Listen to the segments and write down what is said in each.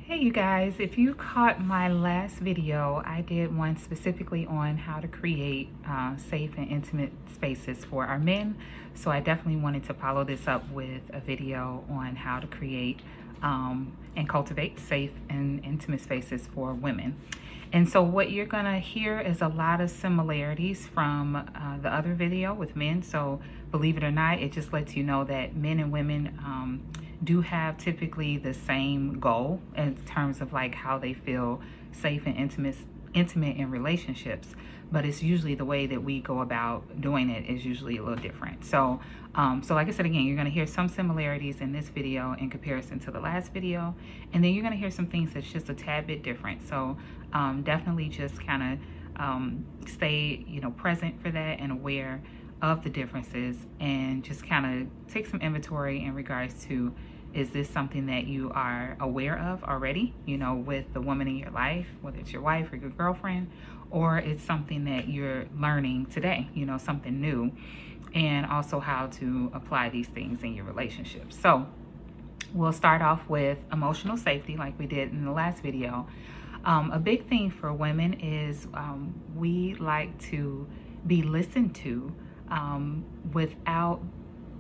Hey you guys, if you caught my last video, I did one specifically on how to create safe and intimate spaces for our men. So I definitely wanted to follow this up with a video on how to create and cultivate safe and intimate spaces for women. And so what you're gonna hear is a lot of similarities from the other video with men. So believe it or not, it just lets you know that men and women do have typically the same goal in terms of like how they feel safe and intimate in relationships, but it's usually the way that we go about doing it is usually a little different. So like I said, again, you're going to hear some similarities in this video in comparison to the last video, and then you're going to hear some things that's just a tad bit different. So definitely just kind of stay present for that and aware of the differences, and just kind of take some inventory in regards to, is this something that you are aware of already, with the woman in your life, whether it's your wife or your girlfriend, or it's something that you're learning today, something new, and also how to apply these things in your relationships. So we'll start off with emotional safety like we did in the last video. A big thing for women is we like to be listened to without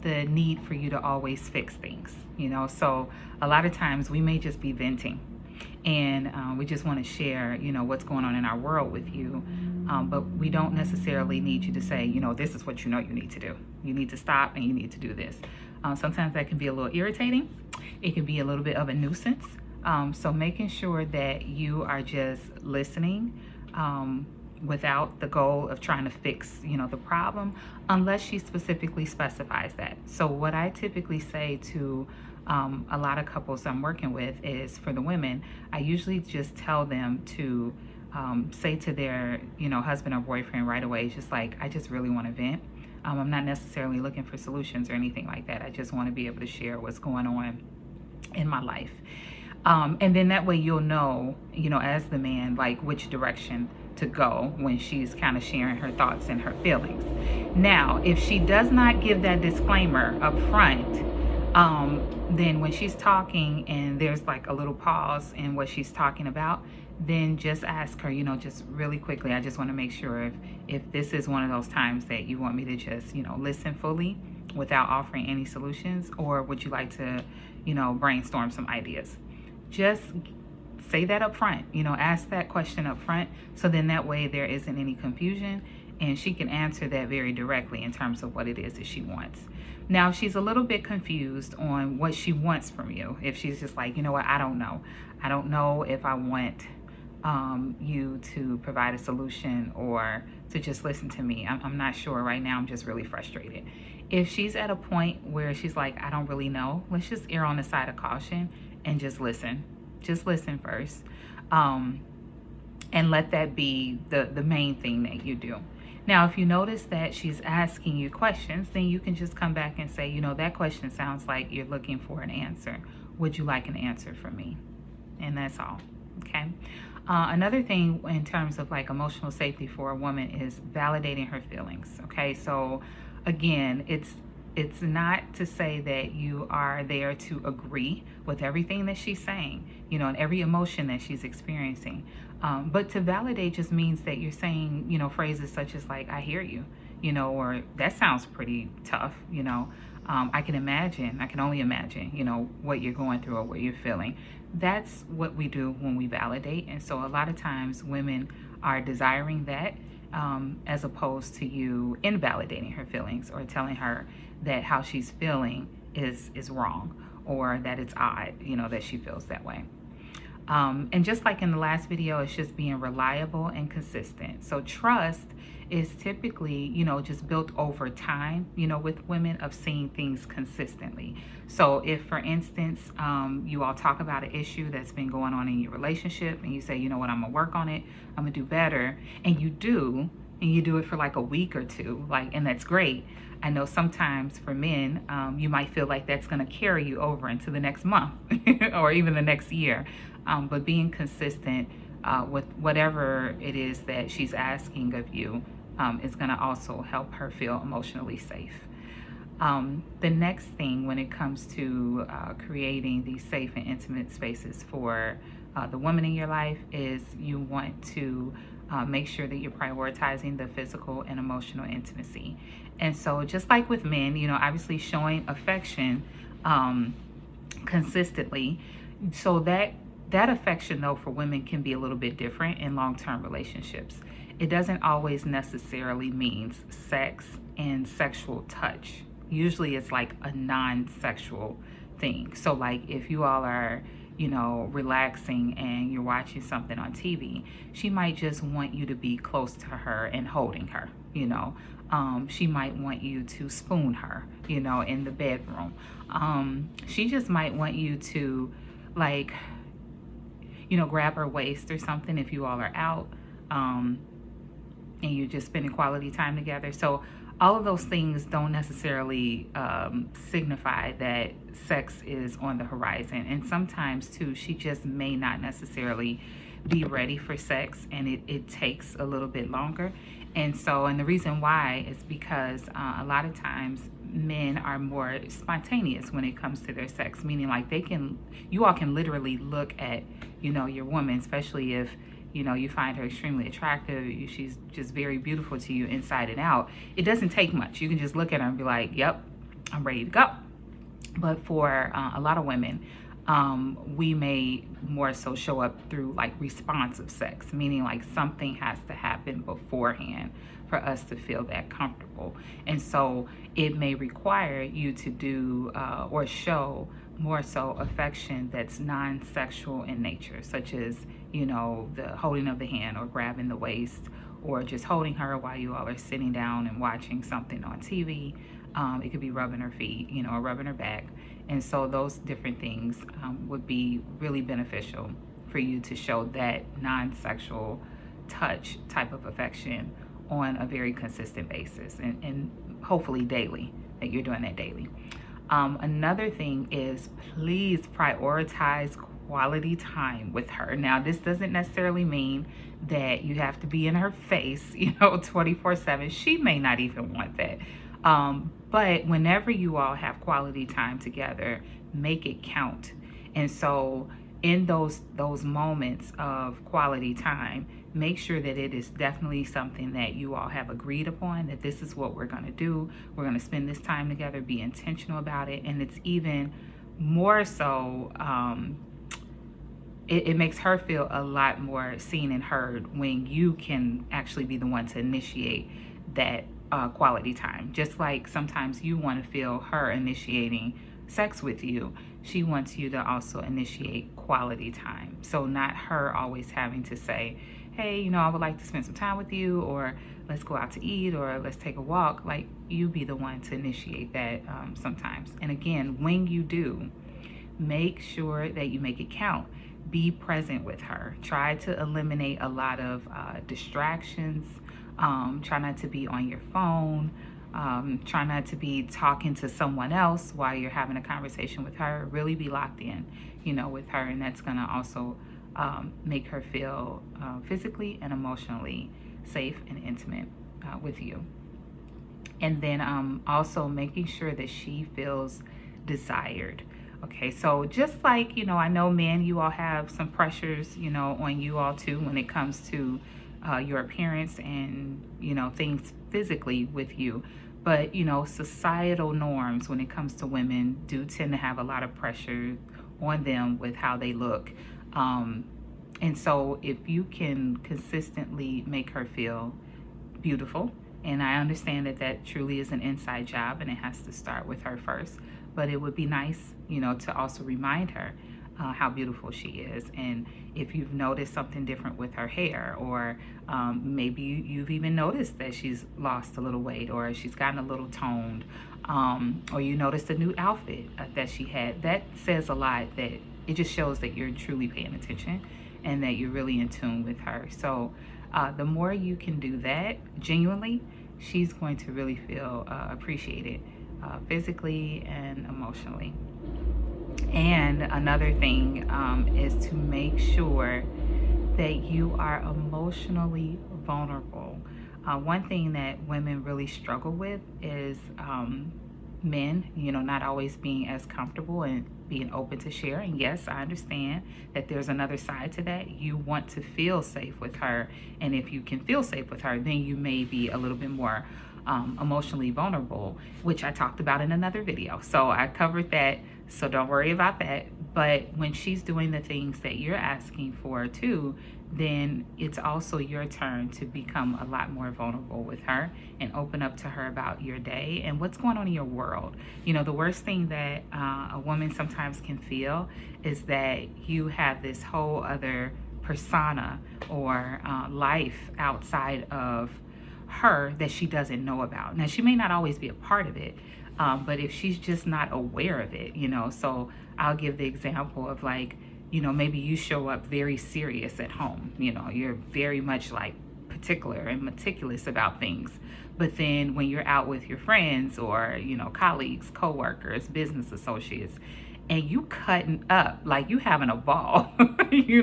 the need for you to always fix things, so a lot of times we may just be venting, and we just want to share what's going on in our world with you, but we don't necessarily need you to say, this is what you need to do. You need to stop and you need to do this. Sometimes that can be a little irritating. It can be a little bit of a nuisance. So making sure that you are just listening without the goal of trying to fix, the problem, unless she specifically specifies that. So what I typically say to a lot of couples I'm working with is, for the women, I usually just tell them to say to their, husband or boyfriend right away, just like, I just really want to vent. I'm not necessarily looking for solutions or anything like that. I just want to be able to share what's going on in my life. And then that way you'll know, as the man, like which direction to go when she's kind of sharing her thoughts and her feelings. Now, if she does not give that disclaimer up front, then when she's talking and there's like a little pause in what she's talking about, then just ask her, just really quickly, I just want to make sure if this is one of those times that you want me to just, listen fully without offering any solutions, or would you like to, brainstorm some ideas? Just say that up front, ask that question up front, so then that way there isn't any confusion and she can answer that very directly in terms of what it is that she wants. Now, if she's a little bit confused on what she wants from you, if she's just like, what, I don't know if I want you to provide a solution or to just listen to me. I'm not sure right now. I'm just really frustrated. If she's at a point where she's like, I don't really know, let's just err on the side of caution and just listen. Just listen first, and let that be the main thing that you do. Now, if you notice that she's asking you questions, then you can just come back and say, that question sounds like you're looking for an answer. Would you like an answer from me? And that's all, okay? Another thing in terms of like emotional safety for a woman is validating her feelings, okay? So again, it's not to say that you are there to agree with everything that she's saying, and every emotion that she's experiencing. But to validate just means that you're saying, phrases such as like, I hear you, or that sounds pretty tough, I can only imagine, what you're going through or what you're feeling. That's what we do when we validate. And so a lot of times women are desiring that, as opposed to you invalidating her feelings or telling her that how she's feeling is wrong, or that it's odd, that she feels that way. And just like in the last video, it's just being reliable and consistent. So trust is typically, just built over time, with women, of seeing things consistently. So if, for instance, you all talk about an issue that's been going on in your relationship and you say, I'm gonna work on it, I'm gonna do better, and you do it for like a week or two, and that's great. I know sometimes for men, you might feel like that's gonna carry you over into the next month or even the next year. But being consistent with whatever it is that she's asking of you is going to also help her feel emotionally safe. The next thing when it comes to creating these safe and intimate spaces for the woman in your life is you want to make sure that you're prioritizing the physical and emotional intimacy. And so, just like with men, obviously showing affection consistently, so that affection though for women can be a little bit different in long-term relationships. It doesn't always necessarily mean sex and sexual touch. Usually it's like a non-sexual thing. So like if you all are, relaxing and you're watching something on TV, she might just want you to be close to her and holding her. She might want you to spoon her, in the bedroom. She just might want you to like, grab her waist or something if you all are out, and you're just spending quality time together. So all of those things don't necessarily signify that sex is on the horizon. And sometimes too, she just may not necessarily be ready for sex, and it takes a little bit longer. And the reason why is because a lot of times men are more spontaneous when it comes to their sex, meaning like you all can literally look at, your woman, especially if, you find her extremely attractive, she's just very beautiful to you inside and out. It doesn't take much. You can just look at her and be like, yep, I'm ready to go. But for a lot of women, we may more so show up through like responsive sex, meaning like something has to happen beforehand for us to feel that comfortable. And so it may require you to do or show more so affection that's non-sexual in nature, such as, the holding of the hand or grabbing the waist, or just holding her while you all are sitting down and watching something on TV. It could be rubbing her feet, or rubbing her back. And so those different things would be really beneficial for you to show that non-sexual touch type of affection on a very consistent basis, and hopefully daily, that you're doing that daily. Another thing is, please prioritize quality time with her. Now, this doesn't necessarily mean that you have to be in her face, 24/7. She may not even want that. But whenever you all have quality time together, make it count. And so in those moments of quality time, make sure that it is definitely something that you all have agreed upon, that this is what we're going to do. We're going to spend this time together, be intentional about it. And it's even more so, it makes her feel a lot more seen and heard when you can actually be the one to initiate that quality time. Just like sometimes you want to feel her initiating sex with you, she wants you to also initiate quality time. So not her always having to say, hey, I would like to spend some time with you, or let's go out to eat, or let's take a walk. Like, you be the one to initiate that sometimes. And again, when you do, make sure that you make it count. Be present with her. Try to eliminate a lot of distractions. Try not to be on your phone. Try not to be talking to someone else while you're having a conversation with her. Really be locked in, with her. And that's going to also make her feel physically and emotionally safe and intimate with you. And then also making sure that she feels desired. Okay, so just like, I know men, you all have some pressures, on you all too when it comes to your appearance and, things physically with you. But, societal norms when it comes to women do tend to have a lot of pressure on them with how they look. And so if you can consistently make her feel beautiful, and I understand that that truly is an inside job and it has to start with her first, but it would be nice, to also remind her how beautiful she is. And if you've noticed something different with her hair, or maybe you've even noticed that she's lost a little weight, or she's gotten a little toned, or you noticed a new outfit that she had, that says a lot. That it just shows that you're truly paying attention and that you're really in tune with her. So the more you can do that genuinely, she's going to really feel appreciated physically and emotionally. And another thing is to make sure that you are emotionally vulnerable. One thing that women really struggle with is men, not always being as comfortable and being open to share. And yes, I understand that there's another side to that. You want to feel safe with her. And if you can feel safe with her, then you may be a little bit more emotionally vulnerable, which I talked about in another video. So I covered that. So don't worry about that. But when she's doing the things that you're asking for too, then it's also your turn to become a lot more vulnerable with her and open up to her about your day and what's going on in your world. The worst thing that a woman sometimes can feel is that you have this whole other persona or life outside of her that she doesn't know about. Now, she may not always be a part of it, but if she's just not aware of it, so I'll give the example of like, maybe you show up very serious at home. You're very much like particular and meticulous about things. But then when you're out with your friends or, colleagues, coworkers, business associates, and you cutting up, like you having a ball, you're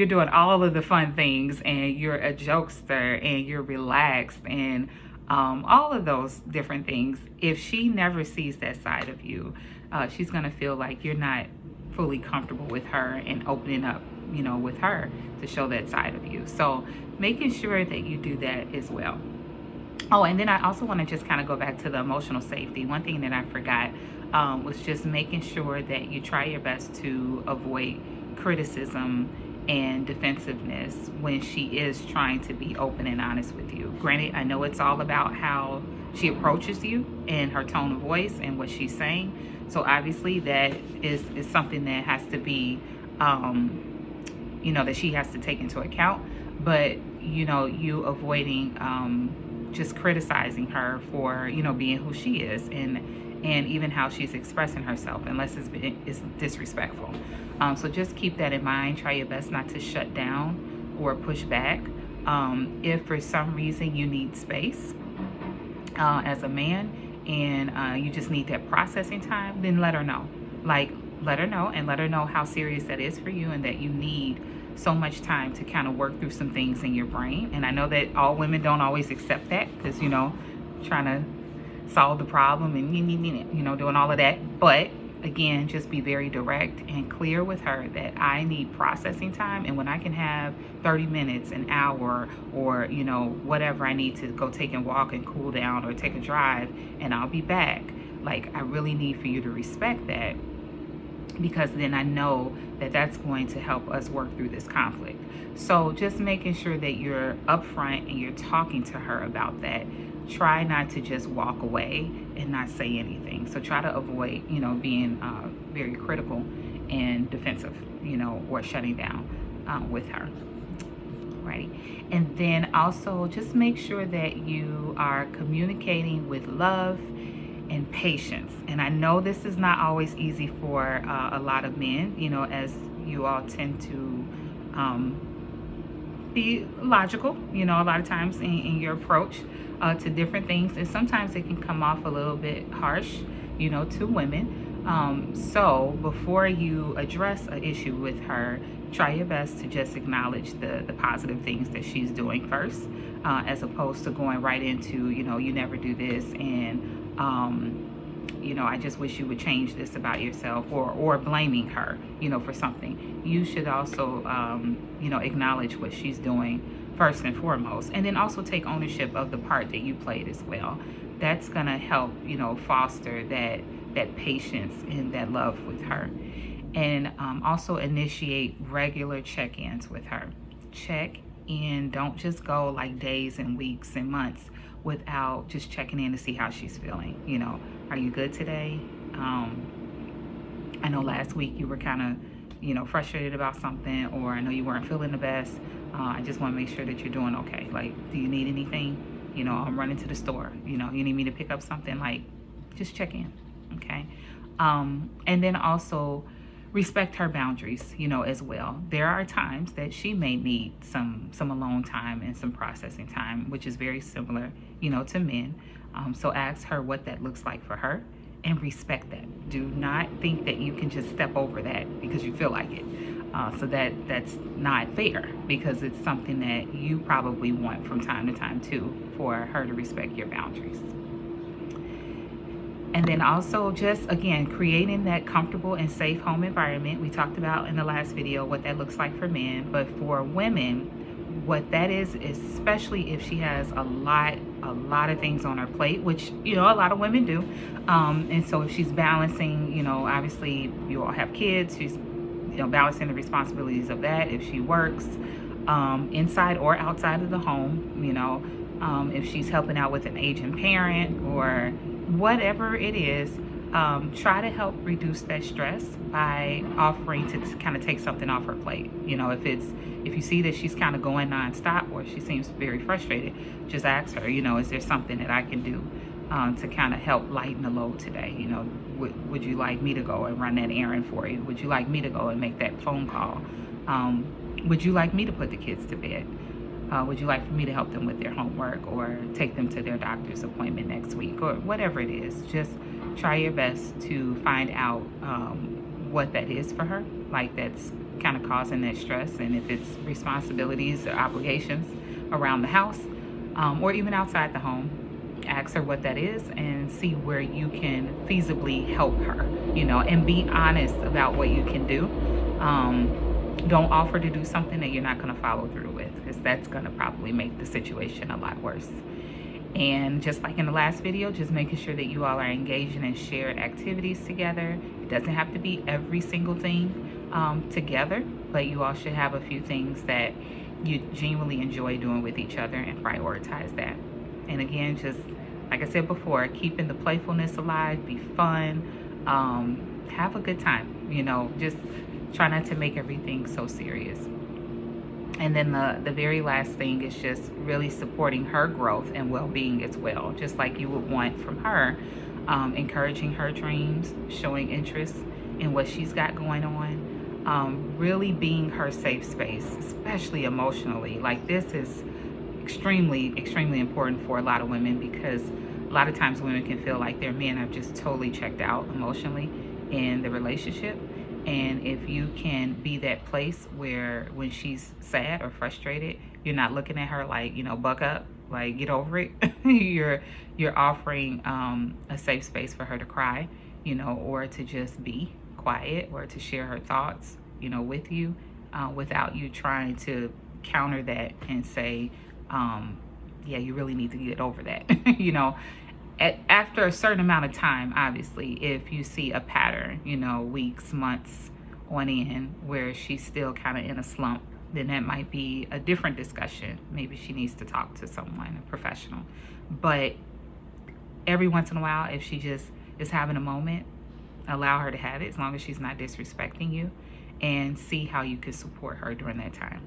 doing all of the fun things and you're a jokester and you're relaxed and all of those different things. If she never sees that side of you, she's going to feel like you're not fully comfortable with her and opening up, with her to show that side of you. So making sure that you do that as well. Oh, and then I also want to just kind of go back to the emotional safety. One thing that I forgot was just making sure that you try your best to avoid criticism and defensiveness when she is trying to be open and honest with you. Granted, I know it's all about how she approaches you and her tone of voice and what she's saying. So obviously that is something that has to be, that she has to take into account. But, you avoiding just criticizing her for, being who she is and even how she's expressing herself, unless it's disrespectful. So just keep that in mind. Try your best not to shut down or push back. If for some reason you need space as a man and you just need that processing time, then let her know. Let her know and let her know how serious that is for you and that you need so much time to kind of work through some things in your brain. And I know that all women don't always accept that because, trying to solve the problem and, doing all of that. But again, just be very direct and clear with her that I need processing time. And when I can have 30 minutes, an hour, or, whatever I need to go take a walk and cool down or take a drive and I'll be back. Like, I really need for you to respect that, because then I know that that's going to help us work through this conflict. So just making sure that you're upfront and you're talking to her about that. Try not to just walk away and not say anything. So try to avoid, being very critical and defensive, or shutting down with her. Right. And then also just make sure that you are communicating with love and patience. And I know this is not always easy for a lot of men, as you all tend to be logical, a lot of times in your approach to different things. And sometimes it can come off a little bit harsh, to women. So before you address an issue with her, try your best to just acknowledge the positive things that she's doing first, as opposed to going right into, you never do this and I just wish you would change this about yourself, or blaming her, for something. You should also, acknowledge what she's doing first and foremost, and then also take ownership of the part that you played as well. That's going to help, foster that patience and that love with her. And also initiate regular check-ins with her. Check in. Don't just go like days and weeks and months without just checking in to see how she's feeling. Are you good today? I know last week you were kind of, frustrated about something, or I know you weren't feeling the best. I just want to make sure that you're doing okay. Like, do you need anything? I'm running to the store. You need me to pick up something? Like, just check in, okay? And then also respect her boundaries, as well. There are times that she may need some alone time and some processing time, which is very similar, to men. So ask her what that looks like for her and respect that. Do not think that you can just step over that because you feel like it. So that's not fair, because it's something that you probably want from time to time too, for her to respect your boundaries. And then also just, again, creating that comfortable and safe home environment. We talked about in the last video what that looks like for men, but for women, what that is, especially if she has a lot of things on her plate, which, you know, a lot of women do. And so if she's balancing, you know, obviously you all have kids, she's, you know, balancing the responsibilities of that. If she works inside or outside of the home, you know, if she's helping out with an aging parent or whatever it is, try to help reduce that stress by offering to kind of take something off her plate. You know, if you see that she's kind of going nonstop or she seems very frustrated, just ask her, you know, is there something that I can do to kind of help lighten the load today? You know, would you like me to go and run that errand for you? Would you like me to go and make that phone call? Would you like me to put the kids to bed? Would you like for me to help them with their homework or take them to their doctor's appointment next week, or whatever it is? Just try your best to find out what that is for her, like that's kind of causing that stress, and if it's responsibilities or obligations around the house or even outside the home, ask her what that is and see where you can feasibly help her, you know, and be honest about what you can do. Don't offer to do something that you're not going to follow through with, because that's going to probably make the situation a lot worse. And just like in the last video, just making sure that you all are engaging in shared activities together. It doesn't have to be every single thing together, but you all should have a few things that you genuinely enjoy doing with each other and prioritize that. And again, just like I said before, keeping the playfulness alive, be fun, have a good time, you know, just try not to make everything so serious. And then the very last thing is just really supporting her growth and well-being as well, just like you would want from her. Encouraging her dreams, showing interest in what she's got going on, really being her safe space, especially emotionally. Like, this is extremely important for a lot of women, because a lot of times women can feel like their men have just totally checked out emotionally in the relationship. And if you can be that place where when she's sad or frustrated, you're not looking at her like, you know, buck up, like get over it. you're offering a safe space for her to cry, you know, or to just be quiet, or to share her thoughts, you know, with you, without you trying to counter that and say, yeah, you really need to get over that. You know, after a certain amount of time, obviously, if you see a pattern, you know, weeks, months on end, where she's still kind of in a slump, then that might be a different discussion. Maybe she needs to talk to someone, a professional. But every once in a while, if she just is having a moment, allow her to have it, as long as she's not disrespecting you, and see how you can support her during that time.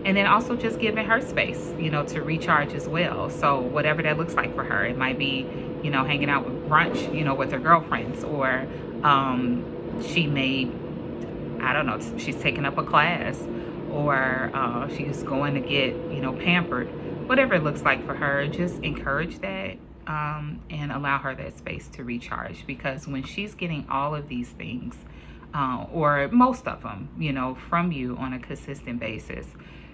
And then also just giving her space, you know, to recharge as well. So whatever that looks like for her, it might be, you know, hanging out with brunch, you know, with her girlfriends, or she may, I don't know, she's taking up a class, or she's going to get, you know, pampered. Whatever it looks like for her, just encourage that and allow her that space to recharge, because when she's getting all of these things, or most of them, you know, from you on a consistent basis,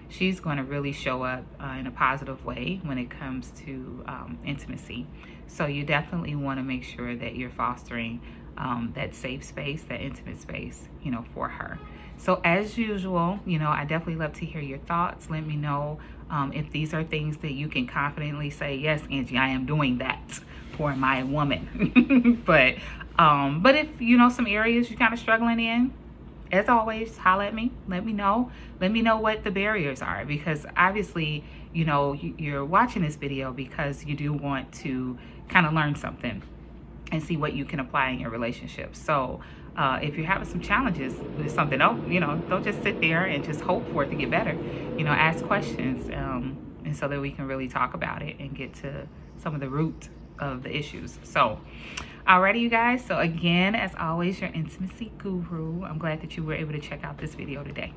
she's going to really show up in a positive way when it comes to intimacy. So you definitely want to make sure that you're fostering that safe space, that intimate space, you know, for her. So as usual, you know, I definitely love to hear your thoughts. Let me know if these are things that you can confidently say, yes, Angie, I am doing that for my woman. But if, you know, some areas you're kind of struggling in, as always, holla at me. Let me know. Let me know what the barriers are, because obviously, you know, you're watching this video because you do want to kind of learn something and see what you can apply in your relationship. So if you're having some challenges with something, you know, don't just sit there and just hope for it to get better. You know, ask questions, and so that we can really talk about it and get to some of the root of the issues. So alrighty, you guys. So again, as always, your intimacy guru. I'm glad that you were able to check out this video today.